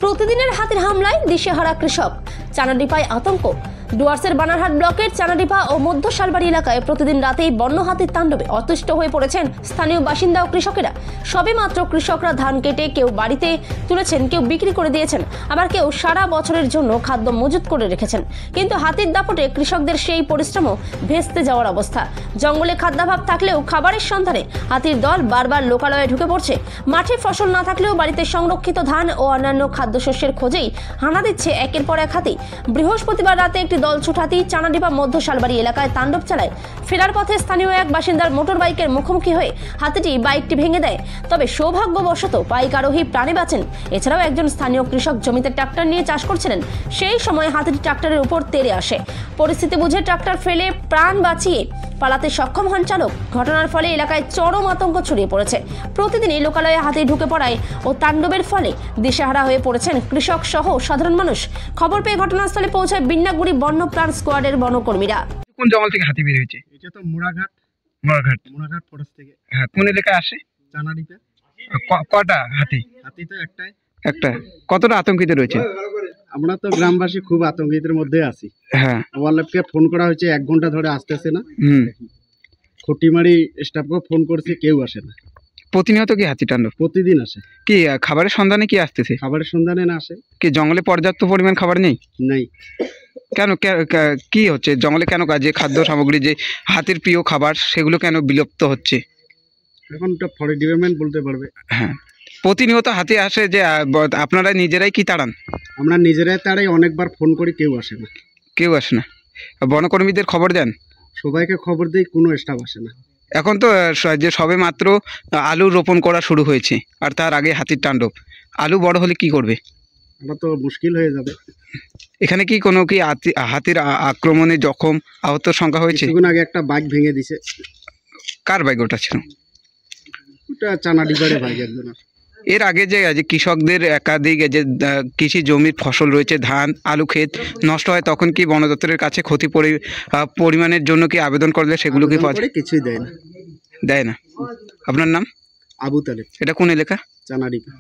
প্রতিদিনের হাতির হামলায় দিশেহারা কৃষক, চানাডিপায় আতঙ্ক। ডুয়ার্সের বানারহাট ব্লকের চানাডিপা ও মধ্য শালবাড়ি এলাকায় প্রতিদিন রাতেই বন্য হাতির তাণ্ডবে অতিষ্ঠ হয়ে পড়েছেন স্থানীয় বাসিন্দা ও কৃষকেরা। সবে মাত্র কৃষকরা ধান কেটে কেউ বাড়িতে তুলেছেন, কেউ বিক্রি করে দিয়েছেন, আবার কেউ সারা বছরের জন্য খাদ্য মজুত করে রেখেছেন। কিন্তু হাতির দাপটে কৃষকদের সেই পরিশ্রমও ভেস্তে যাওয়ার অবস্থা। জঙ্গলে খাদ্যাভাব থাকলেও খাবারের সন্ধানে হাতির দল বারবার লোকালয়ে ঢুকে পড়ছে। মাঠে ফসল না থাকলেও বাড়িতে সংরক্ষিত ধান ও অন্যান্য খাদ্যশস্যের খোঁজেই হানা দিচ্ছে একের পর এক হাতি। বৃহস্পতিবার রাতে একটি দল ছুটাতি চানাডিপা মধ্য শালবাড়ি এলাকায় তাণ্ডব চালায়। ফেরার পথে স্থানীয় এক বাসিন্দার মোটর বাইকের মুখোমুখি হয়ে হাতিটি বাইকটি ভেঙে দেয়। তবে সৌভাগ্যবশত বাইক আরোহী প্রাণে বাঁচেন। এছাড়াও একজন স্থানীয় কৃষক জমিতে ট্রাক্টর নিয়ে চাষ করছিলেন। সেই সময় হাতিটি ট্রাক্টরের উপর তেড়ে আসে। পরিস্থিতি বুঝে ট্রাক্টর ফেলে প্রাণ বাঁচিয়ে পালাতে সক্ষম হন চালক। ঘটনার ফলে এলাকায় চরম আতঙ্ক ছড়িয়ে পড়েছে। প্রতিদিনই লোকালয়ে হাতি ঢুকে পড়ায় ও তাণ্ডবের ফলে দিশেহারা হয়ে পড়েছেন কৃষক সহ সাধারণ মানুষ। খবর পেয়ে ঘটনাস্থলে পৌঁছায় বিন্নাগুড়ি বন্যপ্রাণ স্কোয়াডের বনকর্মীরা। কোন জঙ্গল থেকে হাতি বের হয়েছে? এটা তো মোড়াঘাট ফরেস্ট থেকে। হ্যাঁ, কোন এলাকায় আসে? চানাডিপা। কটা হাতি? হাতি তো একটাই। একটা। কতটা আতঙ্কিত রয়েছে? আমরা তো গ্রামবাসী খুব আতঙ্কিতের মধ্যে আছি। হ্যাঁ, ওয়ারলেফকে ফোন করা হয়েছে, 1 ঘন্টা ধরে আসতেছে না। খুঁটিমারি স্টাফকে ফোন করছে, কেউ আসে না। প্রতিনিয়ত কি হাতি তাণ্ডব? প্রতিদিন আসে। কি খাবারের সন্ধানে কি আসতেছে? খাবারের সন্ধানে না আসে। কি জঙ্গলে পর্যাপ্ত পরিমাণ খাবার নেই? নাই। কেন কি হচ্ছে জঙ্গলে? কেন যে খাদ্য সামগ্রী, যে হাতির প্রিয় খাবার, সেগুলো কেন বিলুপ্ত হচ্ছে? এখন তো ফরেস্ট ডিপার্টমেন্ট বলতে পারবে। হ্যাঁ, প্রতিনিয়ত হাতি আসে, যে আপনারা নিজেরাই কি তাড়ান? আমরা নিজেরাই তাড়াই, অনেকবার ফোন করি, কেউ আসে না। কেউ আসে না? বনকর্মীদের খবর দেন? সবাইকে খবর দিই, কোনো স্টাফ আসে না। এখন তো যে সবে মাত্র আলু রোপণ করা শুরু হয়েছে, আর তার আগে হাতির তাণ্ডব। আলু বড় হলে কি করবে? আমরা তো মুশকিল হয়ে যাবে। এখানে কি কোনো কি হাতির আক্রমণে জখম আহত সংখ্যা হয়েছে? কিছুক্ষণ আগে একটা বাইক ভেঙে দিছে। কার বাইক ওটা ছিল? ওটা চানাডিপাড়ে বাইক একজনের। এর আগে যে কৃষকদের একাধিক যে কৃষি জমির ফসল রয়েছে, ধান আলু ক্ষেত নষ্ট হয়, তখন কি বন দপ্তরের কাছে ক্ষতি পরিমাণের জন্য কি আবেদন করলে সেগুলো কি পাওয়া যায়? কিছুই দেয় না। দেয় না। আপনার নাম? আবু তালেব। এটা কোন এলাকা? চানাডিপা।